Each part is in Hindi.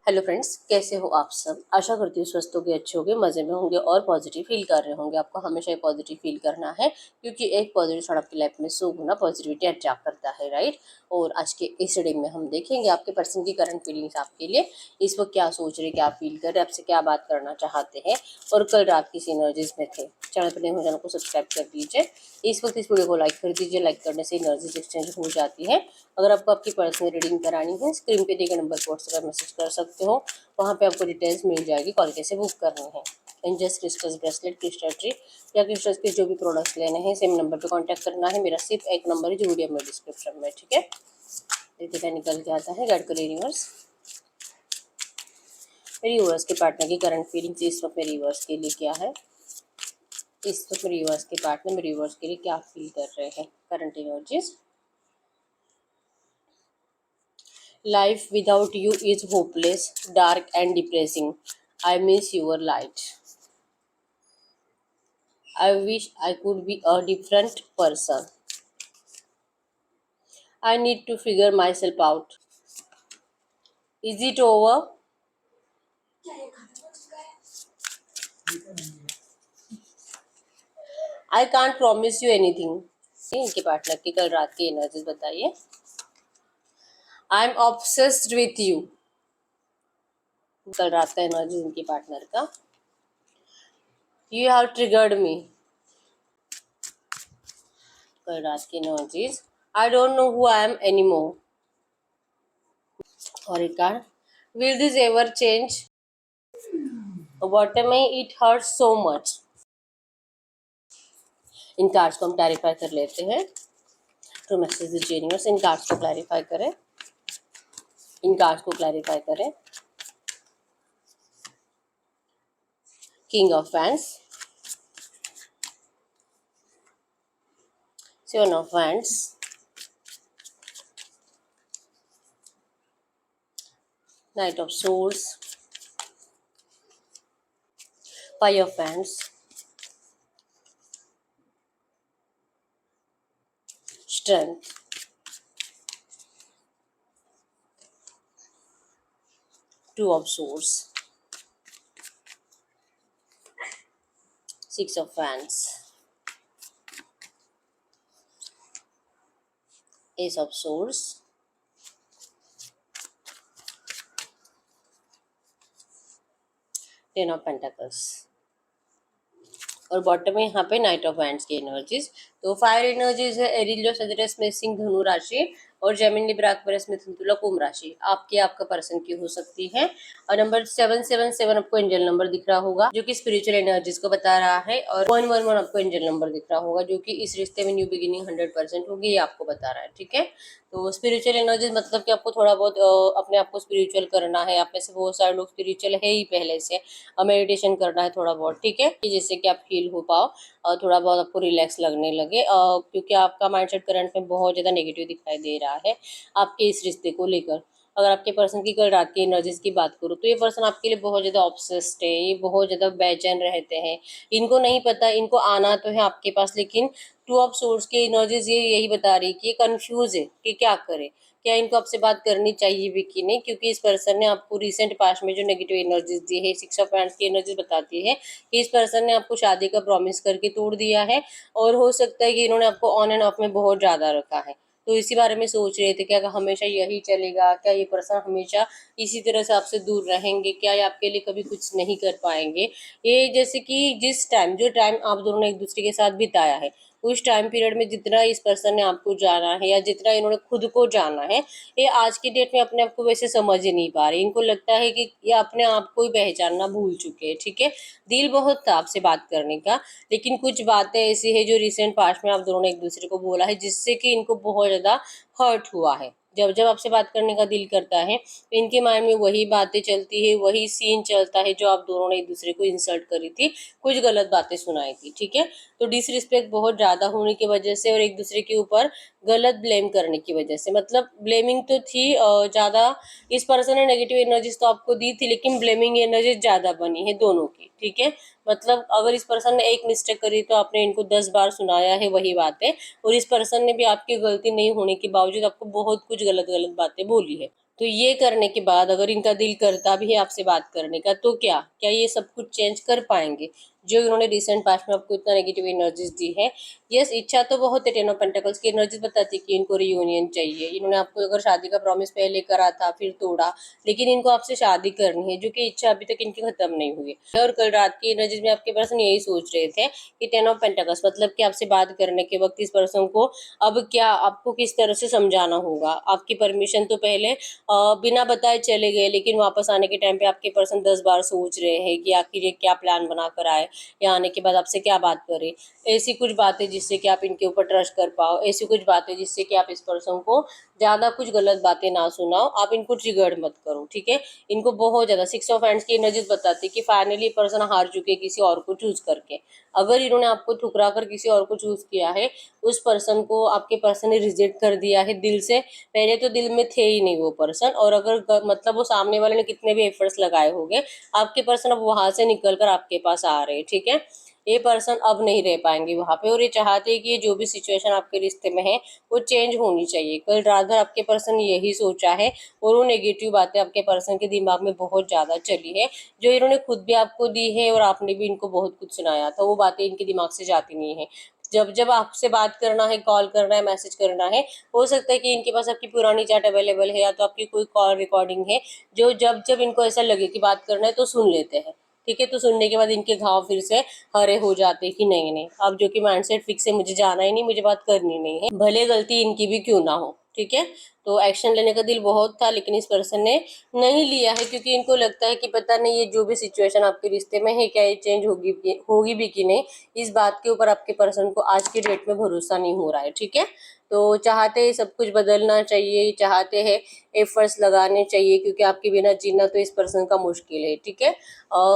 हेलो फ्रेंड्स, कैसे हो आप सब। आशा करती हूँ स्वस्थ होंगे, अच्छे होंगे, मज़े में होंगे और पॉजिटिव फील कर रहे होंगे। आपको हमेशा पॉजिटिव फील करना है क्योंकि एक पॉजिटिव थॉट आपकी लाइफ में 100 गुना पॉजिटिविटी अट्रैक्ट करता है, राइट। और आज के इस रीडिंग में हम देखेंगे आपके पर्सन की करंट फीलिंग्स आपके लिए, इस वक्त क्या सोच रहे, क्या फील कर रहे, आपसे क्या बात करना चाहते हैं और कल रात किस एनर्जीज में थे। चैनल पर नए हो, चैनल को सब्सक्राइब कर दीजिए। इस वक्त इस वीडियो को लाइक कर दीजिए। लाइक करने से एनर्जीज एक्सचेंज हो जाती है। अगर आपको आपकी पर्सनल रीडिंग करानी है, स्क्रीन पे दिए गए नंबर पर व्हाट्सएप मैसेज कर सकते हो। वहाँ पे आपको डिटेल्स मिल जाएगी, कॉल कैसे बुक करनी है। Angels crystals bracelet, crystal tree या क्रिस्टल्स के जो भी प्रोडक्ट्स लेने हैं, सेम नंबर पे कांटेक्ट करना है। मेरा सिर्फ एक नंबर है जो वीडियो में डिस्क्रिप्शन में, ठीक है। देखिए क्या निकल के आता है। गाइड करिए यूनिवर्स, मेरी यूनिवर्स के पार्टनर की करंट फीलिंग्स इस वक्त मेरी यूनिवर्स के लिए क्या है। इस वक्त मेरी यूनिवर्स के पार्टनर मेरी यूनिवर्स के लिए क्या फील कर रहे हैं। Current energies. Life without you is hopeless, dark and depressing. I miss your light. I wish I could be a different person. I need to figure myself out. Is it over? I can't promise you anything. इनके पार्टनर की कल रात की एनर्जी बताइए। I am obsessed with you. कल रात का एनर्जी इनके पार्टनर का। You have triggered me. कल रात की energies. I don't know who I am anymore. और एक card, will this ever change? Bottom में इट हर्ट सो मच। इन कार्ड्स को हम क्लैरिफाई कर लेते हैं। तो मैसेज दीजिए यूनिवर्स, इन कार्ड्स को क्लैरिफाई करें। इन कार्ड्स को क्लैरिफाई करें। King of wands, seven of wands, night of swords, five of wands, strength, two of swords, six of wands, S of swords, ten of pentacles और बॉटम में यहाँ पे नाइट ऑफ वैंड्स की एनर्जीज। तो फायर एनर्जीज है एरियल, जो सजिटस में सिंह, धनु राशि और जेमिनी, लिब्रा, एक्वेरियस, मिथुन, तुला, कुंभ राशि आपका पर्सन की हो सकती है। और नंबर 777 आपको एंजल नंबर दिख रहा होगा जो कि स्पिरिचुअल एनर्जीज को बता रहा है। और 111 आपको एंजल नंबर दिख रहा होगा जो कि इस रिश्ते में न्यू बिगिनिंग 100% होगी, ये आपको बता रहा है, ठीक है। तो स्पिरिचुअल एनर्जीज मतलब कि आपको थोड़ा बहुत अपने आप को स्पिरिचुअल करना है। आप में से बहुत सारे लोग स्पिरिचुअल है ही पहले से, मेडिटेशन करना है थोड़ा बहुत, ठीक है, जिससे कि आप हील हो पाओ और थोड़ा बहुत आपको रिलैक्स लगने लगे, क्योंकि आपका माइंडसेट करंट में बहुत ज़्यादा नेगेटिव दिखाई दे रहा है आपके इस रिश्ते को लेकर। अगर आपके पर्सन की कल रात की एनर्जीज की बात करूँ तो ये पर्सन आपके लिए बहुत ज़्यादा ऑब्सेस्ड है, ये बहुत ज़्यादा बेचैन रहते हैं। इनको नहीं पता, इनको आना तो है आपके पास, लेकिन टू ऑफ सोर्स की एनर्जीज ये यही बता रही है कि ये कंफ्यूज है कि क्या करे, क्या इनको आपसे बात करनी चाहिए भी कि नहीं, क्योंकि इस पर्सन ने आपको रिसेंट पास्ट में जो नेगेटिव एनर्जीज दी है, सिक्स ऑफ वैंड्स की एनर्जीज बताती है कि इस पर्सन ने आपको शादी का प्रॉमिस करके तोड़ दिया है और हो सकता है कि इन्होंने आपको ऑन एंड ऑफ में बहुत ज़्यादा रखा है। तो इसी बारे में सोच रहे थे क्या हमेशा यही चलेगा, क्या ये पर्सन हमेशा इसी तरह से आपसे दूर रहेंगे, क्या ये आपके लिए कभी कुछ नहीं कर पाएंगे। ये जैसे कि जो टाइम आप दोनों ने एक दूसरे के साथ बिताया है, उस टाइम पीरियड में जितना इस पर्सन ने आपको जाना है या जितना इन्होंने खुद को जाना है, ये आज की डेट में अपने आप को वैसे समझ ही नहीं पा रहे। इनको लगता है कि ये अपने आप को ही पहचानना भूल चुके हैं, ठीक है। दिल बहुत था आपसे बात करने का, लेकिन कुछ बातें ऐसी है जो रिसेंट पास्ट में आप दोनों ने एक दूसरे को बोला है जिससे कि इनको बहुत ज़्यादा हर्ट हुआ है। जब जब आपसे बात करने का दिल करता है तो इनके माइंड में वही बातें चलती है, वही सीन चलता है जो आप दोनों ने एक दूसरे को इंसल्ट करी थी, कुछ गलत बातें सुनाई थी, ठीक है। तो डिसरिस्पेक्ट बहुत ज़्यादा होने की वजह से और एक दूसरे के ऊपर गलत ब्लेम करने की वजह से, मतलब ब्लेमिंग तो थी ज़्यादा। इस पर्सन ने नेगेटिव एनर्जीज तो आपको दी थी, लेकिन ब्लेमिंग एनर्जी ज़्यादा बनी है दोनों की, ठीक है। मतलब अगर इस पर्सन ने एक मिस्टेक करी तो आपने इनको 10 बार सुनाया है वही बातें, और इस पर्सन ने भी आपकी गलती नहीं होने के बावजूद आपको बहुत कुछ गलत गलत बातें बोली है। तो ये करने के बाद अगर इनका दिल करता भी है आपसे बात करने का, तो क्या क्या ये सब कुछ चेंज कर पाएंगे जो इन्होंने रिसेंट पास्ट में आपको इतना नेगेटिव एनर्जीज दी है? यस, इच्छा तो बहुत है। टेन ऑफ पेंटिकल्स की एनर्जीज बताती है कि इनको रियूनियन चाहिए। इन्होंने आपको अगर शादी का प्रॉमिस पहले करा था, फिर तोड़ा, लेकिन इनको आपसे शादी करनी है, जो कि इच्छा अभी तक इनकी खत्म नहीं हुई है। और कल रात की एनर्जीज में आपके पर्सन यही सोच रहे थे कि टेन ऑफ पेंटिकल्स मतलब कि आपसे बात करने के वक्त इस पर्सन को अब क्या आपको किस तरह से समझाना होगा। आपकी परमिशन तो पहले बिना बताए चले गए, लेकिन वापस आने के टाइम पे आपके पर्सन 10 बार सोच रहे हैं कि आखिर ये क्या प्लान बना कर आए, या आने के बाद आपसे क्या बात करें। ऐसी कुछ बातें जिससे कि आप इनके ऊपर ट्रस्ट कर पाओ, ऐसी कुछ बातें जिससे कि आप इस पर्सन को ज़्यादा कुछ गलत बातें ना सुनाओ। आप इनको ट्रिगर्ड मत करो, ठीक है। इनको बहुत ज़्यादा 6 ऑफ हैंड्स की एनर्जीज बताती है कि फाइनली पर्सन हार चुके किसी और को चूज करके। अगर इन्होंने आपको ठुकरा कर किसी और को चूज किया है, उस पर्सन को आपके पर्सन ने रिजेक्ट कर दिया है दिल से, पहले तो दिल में थे ही नहीं वो पर्सन, और अगर मतलब वो सामने वाले ने कितने भी एफर्ट्स लगाए होंगे, आपके पर्सन अब वहां से निकल कर आपके पास आ रहे हैं, ठीक है। ये पर्सन अब नहीं रह पाएंगे वहां पे, और ये चाहते हैं कि ये जो भी सिचुएशन आपके रिश्ते में है वो चेंज होनी चाहिए। कल रात भर आपके पर्सन ने यही सोचा है, और वो नेगेटिव बातें आपके पर्सन के दिमाग में बहुत ज्यादा चली है, जो इन्होंने खुद भी आपको दी है और आपने भी इनको बहुत कुछ सुनाया था। वो बातें इनके दिमाग से जाती नहीं है। जब जब आपसे बात करना है, कॉल करना है, मैसेज करना है, हो सकता है कि इनके पास आपकी पुरानी चैट अवेलेबल है, या तो आपकी कोई कॉल रिकॉर्डिंग है, जो जब जब इनको ऐसा लगे कि बात करना है तो सुन लेते हैं, ठीक है। तो सुनने के बाद इनके घाव फिर से हरे हो जाते हैं कि नहीं नहीं, अब जो कि माइंडसेट फिक्स है, मुझे जाना ही नहीं, मुझे बात करनी नहीं है, भले गलती इनकी भी क्यों ना हो, ठीक है। तो एक्शन लेने का दिल बहुत था, लेकिन इस पर्सन ने नहीं लिया है, क्योंकि इनको लगता है कि पता नहीं ये जो भी सिचुएशन आपके रिश्ते में है, क्या ये चेंज होगी भी कि नहीं। इस बात के ऊपर आपके पर्सन को आज की डेट में भरोसा नहीं हो रहा है, ठीक है। तो चाहते हैं सब कुछ बदलना चाहिए, चाहते हैं एफर्ट्स लगाने चाहिए, क्योंकि आपके बिना जीना तो इस पर्सन का मुश्किल है, ठीक है।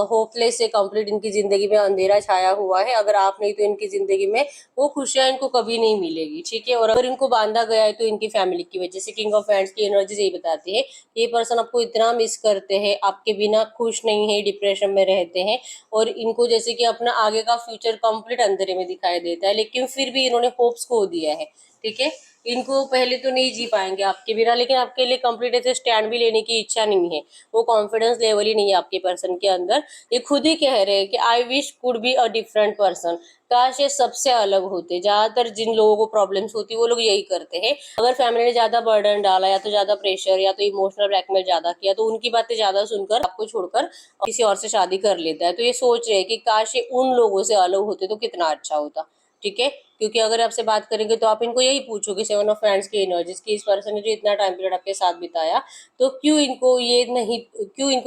होपलेस से कंप्लीट इनकी जिंदगी में अंधेरा छाया हुआ है। अगर आप नहीं तो इनकी जिंदगी में वो खुशियां इनको कभी नहीं मिलेगी, ठीक है। और अगर इनको बांधा गया है तो इनकी फैमिली की वजह से। किंग ऑफ हैंड्स की एनर्जी यही बताती है, ये पर्सन आपको इतना मिस करते हैं, आपके बिना खुश नहीं है, डिप्रेशन में रहते हैं, और इनको जैसे कि अपना आगे का फ्यूचर कंप्लीट अंधेरे में दिखाई देता है, लेकिन फिर भी इन्होंने होप्स खो दिया है, ठीक है। इनको पहले तो नहीं जी पाएंगे आपके बिना, लेकिन आपके लिए कंप्लीट ऐसे स्टैंड भी लेने की इच्छा नहीं है, वो कॉन्फिडेंस लेवल ही नहीं है आपके पर्सन के अंदर। ये खुद ही कह रहे हैं कि I wish could be a different person, काश ये सबसे अलग होते। ज्यादातर जिन लोगों को प्रॉब्लम्स होती है वो लोग यही करते हैं, अगर फैमिली ने ज्यादा बर्डन डाला, या तो ज्यादा प्रेशर, या तो इमोशनल ब्लैकमेल ज्यादा किया, तो उनकी बातें ज्यादा सुनकर आपको छोड़कर किसी और से शादी कर लेता है। तो ये सोच रहे हैं कि काश ये उन लोगों से अलग होते तो कितना अच्छा होता, ठीक है। क्योंकि अगर आपसे बात करेंगे तो आप इनको यही पूछोगे 7 ऑफ हैंड्स की एनर्जीज की, इस पर्सन ने जो इतना टाइम पीरियड आपके साथ बिताया, तो क्यों इनको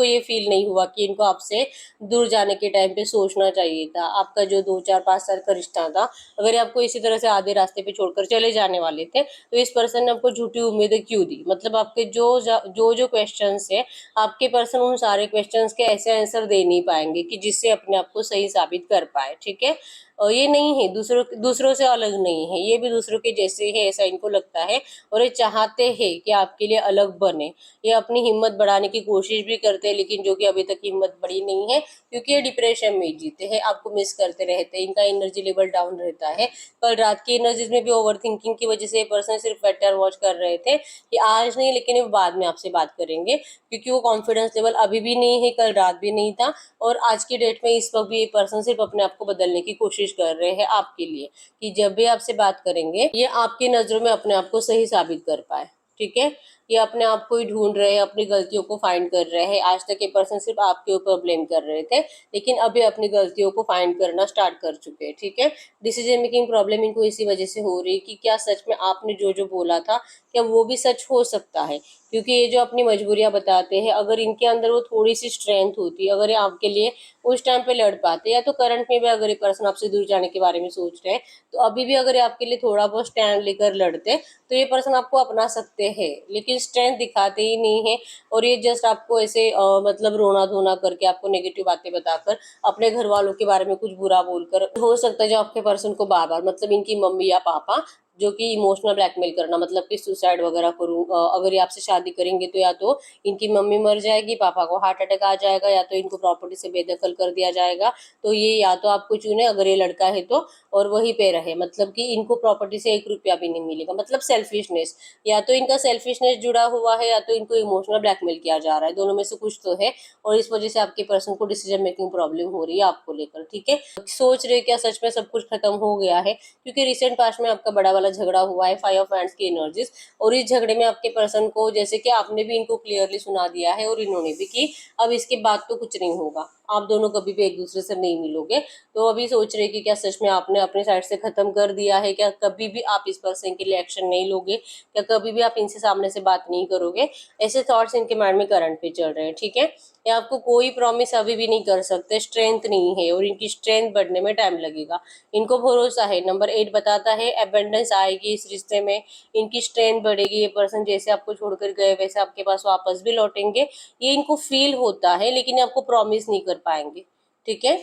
ये फील नहीं हुआ कि इनको आपसे दूर जाने के टाइम पे सोचना चाहिए था। आपका जो 2 4 5 साल का रिश्ता था, अगर ये आपको इसी तरह से आधे रास्ते पे छोड़कर चले जाने वाले थे, तो इस पर्सन ने आपको झूठी उम्मीदें क्यों दी। मतलब आपके जो क्वेश्चन है, आपके पर्सन उन सारे क्वेश्चन के ऐसे आंसर दे नहीं पाएंगे कि जिससे अपने आप को सही साबित कर पाए, ठीक है। और ये नहीं है दूसरों से अलग नहीं है, ये भी दूसरों के जैसे है, ऐसा इनको लगता है, और ये चाहते हैं कि आपके लिए अलग बने। ये अपनी हिम्मत बढ़ाने की कोशिश भी करते हैं, लेकिन जो कि अभी तक हिम्मत बढ़ी नहीं है, क्योंकि ये डिप्रेशन में ही जीते हैं, आपको मिस करते रहते हैं, इनका एनर्जी लेवल डाउन रहता है। कल रात की एनर्जीज में भी ओवर थिंकिंग की वजह से ये पर्सन सिर्फ बेटर वॉच कर रहे थे कि आज नहीं, लेकिन वो बाद में आपसे बात करेंगे, क्योंकि वो कॉन्फिडेंस लेवल अभी भी नहीं है, कल रात भी नहीं था, और आज की डेट में इस वक्त भी ये पर्सन सिर्फ अपने आप को बदलने की कोशिश कर रहे हैं आपके लिए, कि जब भी आपसे बात करेंगे ये आपकी नजरों में अपने आप को सही साबित कर पाए, ठीक है। ये अपने आप को ही ढूंढ रहे हैं, अपनी गलतियों को फाइंड कर रहे हैं। आज तक ये पर्सन सिर्फ आपके ऊपर ब्लेम कर रहे थे, लेकिन अभी अपनी गलतियों को फाइंड करना स्टार्ट कर चुके हैं, ठीक है। डिसीजन मेकिंग प्रॉब्लम इनको इसी वजह से हो रही है कि क्या सच में आपने जो जो बोला था, क्या वो भी सच हो सकता है। क्योंकि ये जो अपनी मजबूरियां बताते हैं, अगर इनके अंदर वो थोड़ी सी स्ट्रेंथ होती, अगर ये आपके लिए उस टाइम पे लड़ पाते, या तो करंट में भी अगर ये पर्सन आपसे दूर जाने के बारे में सोच रहे हैं, तो अभी भी अगर ये आपके लिए थोड़ा बहुत स्टैंड लेकर लड़ते, तो ये पर्सन आपको अपना सकते हैं, लेकिन स्ट्रेंथ दिखाते ही नहीं है। और ये जस्ट आपको ऐसे मतलब रोना धोना करके, आपको नेगेटिव बातें बताकर, अपने घर वालों के बारे में कुछ बुरा बोलकर, हो सकता है जो आपके पर्सन को बार बार, मतलब इनकी मम्मी या पापा जो कि इमोशनल ब्लैकमेल करना, मतलब कि सुसाइड वगैरह करूँ, अगर ये आपसे शादी करेंगे तो या तो इनकी मम्मी मर जाएगी, पापा को हार्ट अटैक आ जाएगा, या तो इनको प्रॉपर्टी से बेदखल कर दिया जाएगा। तो ये या तो आपको चुने अगर ये लड़का है तो, और वहीं पे रहे, मतलब कि इनको प्रॉपर्टी से 1 रुपया भी नहीं मिलेगा, मतलब सेल्फिशनेस, या तो इनका सेल्फिशनेस जुड़ा हुआ है या तो इनको इमोशनल ब्लैकमेल किया जा रहा है, दोनों में से कुछ तो है। और इस वजह से आपके पर्सन को डिसीजन मेकिंग प्रॉब्लम हो रही है आपको लेकर, ठीक है। सोच रहे क्या सच में सब कुछ खत्म हो गया है, क्योंकि रिसेंट पास्ट में आपका बड़ा वाला झगड़ा हुआ है, 5 ऑफ हैंड्स की एनर्जीज, और इस झगड़े में आपके पर्सन को, जैसे कि आपने भी इनको क्लियरली सुना दिया है और इन्होंने भी, कि अब इसके बाद तो कुछ नहीं होगा, आप दोनों कभी भी एक दूसरे से नहीं मिलोगे। तो अभी सोच रहे कि क्या सच में आपने अपने साइड से खत्म कर दिया है, क्या कभी भी आप इस पर्सन के लिए एक्शन नहीं लोगे, क्या कभी भी आप इनसे सामने से बात नहीं करोगे, ऐसे थॉट्स इनके माइंड में करंट पे चल रहे हैं, ठीक है। ये आपको कोई प्रॉमिस अभी भी नहीं कर सकते, स्ट्रेंथ नहीं है, और इनकी स्ट्रेंथ बढ़ने में टाइम लगेगा। इनको भरोसा है, नंबर 8 बताता है एबंडेंस आएगी इस रिश्ते में, इनकी स्ट्रेंथ बढ़ेगी, ये पर्सन जैसे आपको छोड़कर गए वैसे आपके पास वापस भी लौटेंगे, ये इनको फील होता है, लेकिन ये आपको प्रॉमिस नहीं कर पाएंगे, ठीक है।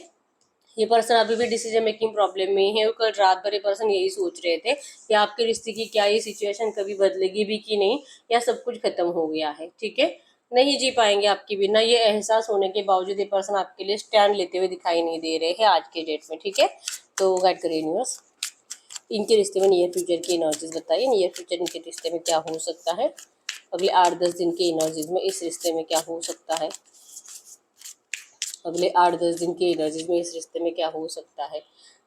ये पर्सन अभी भी डिसीजन मेकिंग प्रॉब्लम में है, और कल रात भर ये पर्सन यही सोच रहे थे कि आपके रिश्ते की क्या ये सिचुएशन कभी बदलेगी भी कि नहीं, या सब कुछ खत्म हो गया है, ठीक है। नहीं जी पाएंगे आपके बिना, ये एहसास होने के बावजूद ये पर्सन आपके लिए स्टैंड लेते हुए दिखाई नहीं दे रहे हैं आज के डेट में, ठीक है। तो गाइड करिए यूनिवर्स, इनके रिश्ते में नियर फ्यूचर की एनर्जीज बताइए, नियर फ्यूचर इनके रिश्ते में क्या हो सकता है, अगले 8-10 दिन की एनर्जीज में इस रिश्ते में क्या हो सकता है, अगले 8-10 दिन की एनर्जीज में इस रिश्ते में क्या हो सकता है।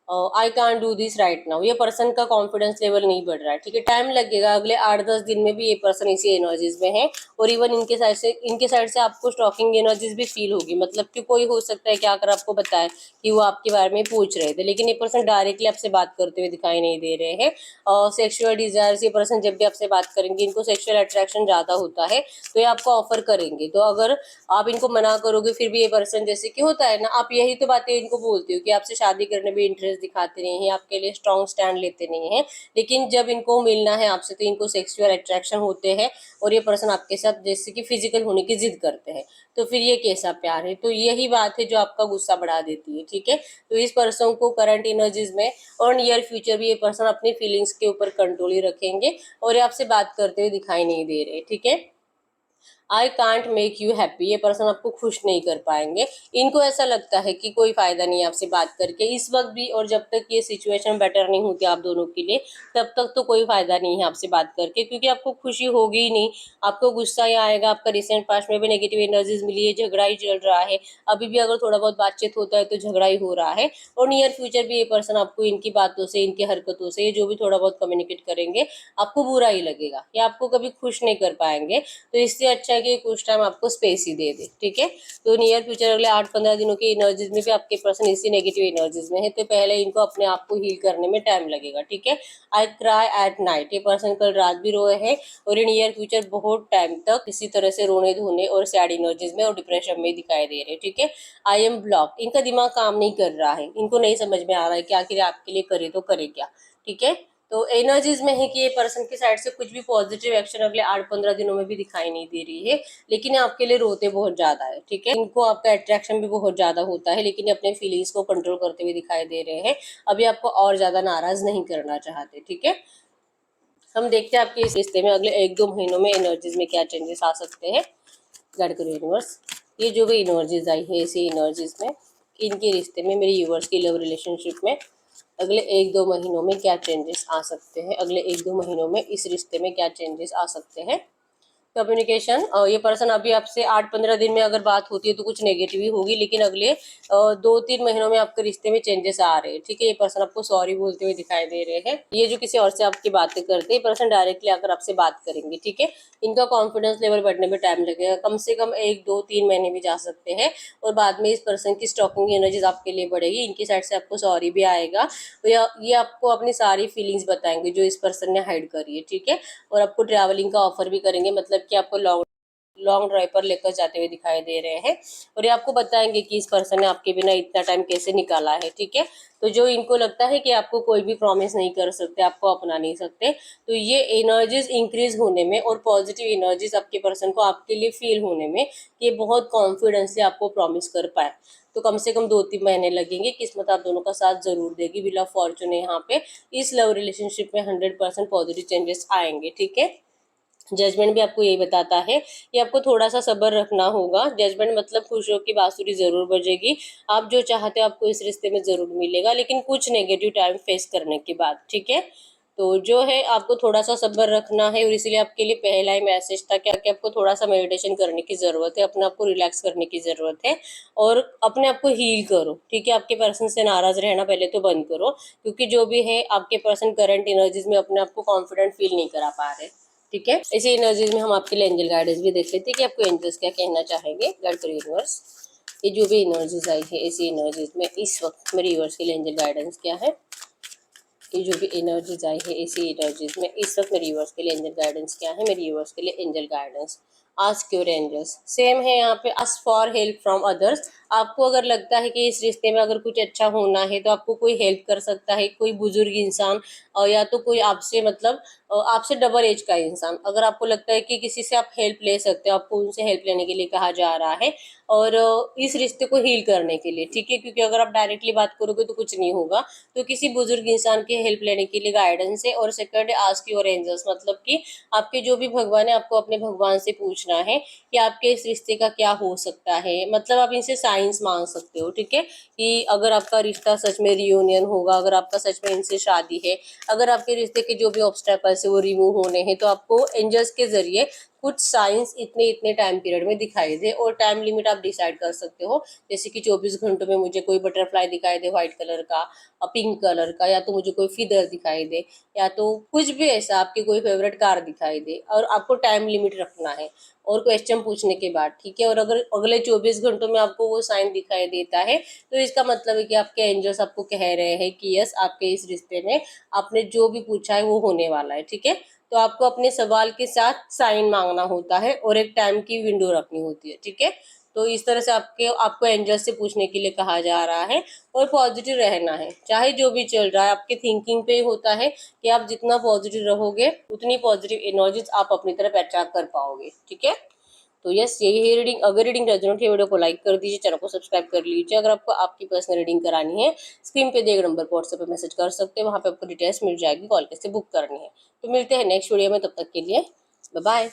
I can't do this right now, ये पर्सन का कॉन्फिडेंस लेवल नहीं बढ़ रहा है, ठीक है, टाइम लगेगा, अगले 8-10 दिन में भी ये पर्सन इसी एनर्जीज में है। और इवन इनके साइड से आपको स्टॉकिंग एनर्जीज भी फील होगी, मतलब कि कोई हो सकता है कि आकर आपको बताए कि वो आपके बारे में पूछ रहे थे, लेकिन ये पर्सन डायरेक्टली आपसे बात करते हुए दिखाई नहीं दे रहे हैं। सेक्सुअल डिजायर, ये पर्सन जब भी आपसे बात करेंगे, इनको सेक्सुअल अट्रैक्शन ज्यादा होता है, तो ये आपको ऑफर करेंगे। तो अगर आप इनको मना करोगे फिर भी ये पर्सन, जैसे कि होता है ना, आप यही तो बातें इनको बोलते हो कि आपसे शादी करने में इंटरेस्ट दिखाते नहीं हैं, आपके लिए स्ट्रॉन्ग स्टैंड लेते नहीं हैं, लेकिन जब इनको मिलना है आपसे तो इनको सेक्सुअल अट्रैक्शन होते हैं, और ये पर्सन आपके साथ जैसे कि फिजिकल होने की जिद करते हैं। तो फिर ये कैसा प्यार है, तो यही बात है जो आपका गुस्सा बढ़ा देती है, ठीक है। तो इस पर्सन को करंट एनर्जीज में और नियर फ्यूचर भी ये पर्सन अपनी फीलिंग्स के ऊपर कंट्रोल ही रखेंगे, और ये आपसे बात करते हुए दिखाई नहीं दे रहे, ठीक है। I can't make you happy, ये पर्सन आपको खुश नहीं कर पाएंगे, इनको ऐसा लगता है कि कोई फायदा नहीं है आपसे बात करके इस वक्त भी, और जब तक ये सिचुएशन बेटर नहीं होती आप दोनों के लिए तब तक तो कोई फायदा नहीं है आपसे बात करके, क्योंकि आपको खुशी होगी ही नहीं, आपको गुस्सा ही आएगा। आपका रिसेंट पास्ट में भी नेगेटिव एनर्जीज मिली है, झगड़ा ही चल रहा है, अभी भी अगर थोड़ा बहुत बातचीत होता है तो झगड़ा ही हो रहा है। और नियर फ्यूचर भी ये पर्सन आपको इनकी बातों से, इनकी हरकतों से, ये जो भी थोड़ा बहुत कम्युनिकेट करेंगे आपको बुरा ही लगेगा, या आपको कभी खुश नहीं कर पाएंगे। तो इससे अच्छा है कि कुछ टाइम आपको स्पेस ही दे दे, ठीक है। तो नियर फ्यूचर अगले 8-15 दिनों की एनर्जीज में भी आपके पर्सन इसी नेगेटिव एनर्जीज में है, तो पहले इनको अपने आप को हील करने में टाइम लगेगा, ठीक है। आई क्राई एट नाइट, ये पर्सन कल रात भी रोए हैं, और ये नियर फ्यूचर बहुत टाइम तक इसी तरह से रोने धोने और सैड एनर्जीज में और डिप्रेशन में दिखाई दे रहे हैं, ठीक है। आई एम ब्लॉक, इनका दिमाग काम नहीं कर रहा है, इनको नहीं समझ में आ रहा है कि आखिर आपके लिए करे तो करे क्या, ठीक है। तो एनर्जीज में है कि ये पर्सन की साइड से कुछ भी पॉजिटिव एक्शन अगले 8-15 दिनों में भी दिखाई नहीं दे रही है, लेकिन ये आपके लिए रोते बहुत ज्यादा है, ठीक है। इनको आपका अट्रैक्शन भी बहुत ज्यादा होता है, लेकिन ये अपने फीलिंग्स को कंट्रोल करते हुए दिखाई दे रहे हैं, अभी आपको और ज्यादा नाराज नहीं करना चाहते, ठीक है। हम देखते हैं आपके इस रिश्ते में अगले 1-2 महीनों में एनर्जीज में क्या चेंजेस आ सकते हैं। गाइड करो यूनिवर्स, ये जो भी एनर्जीज आई है इसी एनर्जीज में इनके रिश्ते में, मेरे यूवर्स की लव रिलेशनशिप में अगले 1-2 महीनों में क्या चेंजेस आ सकते हैं, अगले 1-2 महीनों में इस रिश्ते में क्या चेंजेस आ सकते हैं। कम्युनिकेशन, ये पर्सन अभी आपसे 8-15 दिन में अगर बात होती है तो कुछ नेगेटिव ही होगी, लेकिन अगले 2-3 महीनों में आपके रिश्ते में चेंजेस आ रहे हैं, ठीक है। ये पर्सन आपको सॉरी बोलते हुए दिखाई दे रहे हैं, ये जो किसी और से आपकी बातें करते हैं, पर्सन डायरेक्टली आकर आपसे बात करेंगे, ठीक है। इनका कॉन्फिडेंस लेवल बढ़ने में टाइम लगेगा, कम से कम 1-2-3 महीने भी जा सकते हैं, और बाद में इस पर्सन की स्टॉकिंग एनर्जीज आपके लिए बढ़ेगी, इनकी साइड से आपको सॉरी भी आएगा, तो ये आपको अपनी सारी फीलिंग्स बताएंगे जो इस पर्सन ने हाइड करी है, ठीक है। और आपको ट्रैवलिंग का ऑफर भी करेंगे, मतलब कि आपको लॉन्ग लॉन्ग ड्राइव पर लेकर जाते हुए दिखाई दे रहे हैं और ये आपको बताएंगे कि इस पर्सन ने आपके बिना इतना टाइम कैसे निकाला है। ठीक है, तो जो इनको लगता है कि आपको कोई भी प्रॉमिस नहीं कर सकते, आपको अपना नहीं सकते, तो ये एनर्जीज इंक्रीज होने में और पॉजिटिव एनर्जीज आपके पर्सन को आपके लिए फील होने में ये बहुत कॉन्फिडेंसली आपको प्रॉमिस कर पाए। तो कम से कम 2-3 महीने लगेंगे। किस्मत आप दोनों का साथ जरूर देगी। व्हील ऑफ फॉर्चून है यहाँ पे। इस लव रिलेशनशिप में 100% पॉजिटिव चेंजेस आएंगे। ठीक है, जजमेंट भी आपको यही बताता है कि आपको थोड़ा सा सब्र रखना होगा। जजमेंट मतलब खुशियों की बांसुरी जरूर बजेगी। आप जो चाहते हो आपको इस रिश्ते में जरूर मिलेगा, लेकिन कुछ नेगेटिव टाइम फेस करने के बाद। ठीक है, तो जो है आपको थोड़ा सा सब्र रखना है और इसीलिए आपके लिए पहला ही मैसेज था कि आपको थोड़ा सा मेडिटेशन करने की जरूरत है, अपने आप को रिलैक्स करने की जरूरत है और अपने आप को हील करो। ठीक है, आपके पर्सन से नाराज रहना पहले तो बंद करो, क्योंकि जो भी है आपके पर्सन करंट एनर्जीज में अपने आप को कॉन्फिडेंट फील नहीं करा पा रहे। ठीक है, इसी एनर्जीज में हम आपके लिए एंजल गाइडेंस भी देख लेते हैं कि आपको एंजल्स क्या कहना चाहेंगे। गाइड करो यूनिवर्स, ये जो भी एनर्जीज आई है इसी एनर्जीज में इस वक्त मेरे यूनिवर्स के लिए एंजल गाइडेंस क्या है। ये जो भी एनर्जीज आई है इसी एनर्जीज में इस वक्त मेरे यूनिवर्स के लिए एंजल गाइडेंस क्या है। मेरे यूनिवर्स के लिए angel guidance, ask your angels. Same है यहाँ पे, ask for help from others. आपको अगर लगता है कि इस रिश्ते में अगर कुछ अच्छा होना है तो आपको कोई हेल्प कर सकता है, कोई बुजुर्ग इंसान और या तो कोई आपसे मतलब आपसे डबल एज का इंसान। अगर आपको लगता है कि किसी से आप हेल्प ले सकते हो, आपको उनसे हेल्प लेने के लिए कहा जा रहा है और इस रिश्ते को हील करने के लिए। ठीक है, क्योंकि अगर आप डायरेक्टली बात करोगे तो कुछ नहीं होगा, तो किसी बुजुर्ग इंसान की हेल्प लेने के लिए गाइडेंस है। और सेकंड है आस्क योर एंजल्स, मतलब कि आपके जो भी भगवान है आपको अपने भगवान से पूछना है कि आपके इस रिश्ते का क्या हो सकता है। मतलब आप इनसे साइंस मांग सकते हो। ठीक है, कि अगर आपका रिश्ता सच में रियूनियन होगा, अगर आपका सच में इनसे शादी है, अगर आपके रिश्ते के जो भी ऑब्स्टेकल्स है वो रिमूव होने हैं, तो आपको एंजल्स के जरिए कुछ साइंस इतने इतने टाइम पीरियड में दिखाई दे और टाइम लिमिट आप डिसाइड कर सकते हो। जैसे कि 24 घंटों में मुझे कोई बटरफ्लाई दिखाई दे व्हाइट कलर का, पिंक कलर का, या तो मुझे कोई फिदर दिखाई दे, या तो कुछ भी ऐसा आपकी कोई फेवरेट कार दिखाई दे, और आपको टाइम लिमिट रखना है और क्वेश्चन पूछने के बाद। ठीक है, और अगर अगले 24 घंटों में आपको वो साइन दिखाई देता है तो इसका मतलब है कि आपके एंजल्स आपको कह रहे हैं कि यस, आपके इस रिश्ते में आपने जो भी पूछा है वो होने वाला है। ठीक है, तो आपको अपने सवाल के साथ साइन मांगना होता है और एक टाइम की विंडो रखनी होती है। ठीक है, तो इस तरह से आपको एंजल्स से पूछने के लिए कहा जा रहा है और पॉजिटिव रहना है। चाहे जो भी चल रहा है आपके थिंकिंग पे होता है कि आप जितना पॉजिटिव रहोगे उतनी पॉजिटिव एनर्जीज आप अपनी तरफ अट्रैक्ट कर पाओगे। ठीक है, तो यस, यही है रीडिंग। अगर रीडिंग रेजोनेट है वीडियो को लाइक कर दीजिए, चैनल को सब्सक्राइब कर लीजिए। अगर आपको आपकी पर्सनल रीडिंग करानी है स्क्रीन पे दिए गए नंबर पर व्हाट्सएप पे मैसेज कर सकते हैं, वहाँ पे आपको डिटेल्स मिल जाएगी, कॉल कैसे बुक करनी है। तो मिलते हैं नेक्स्ट वीडियो में, तब तक के लिए बाय बाय।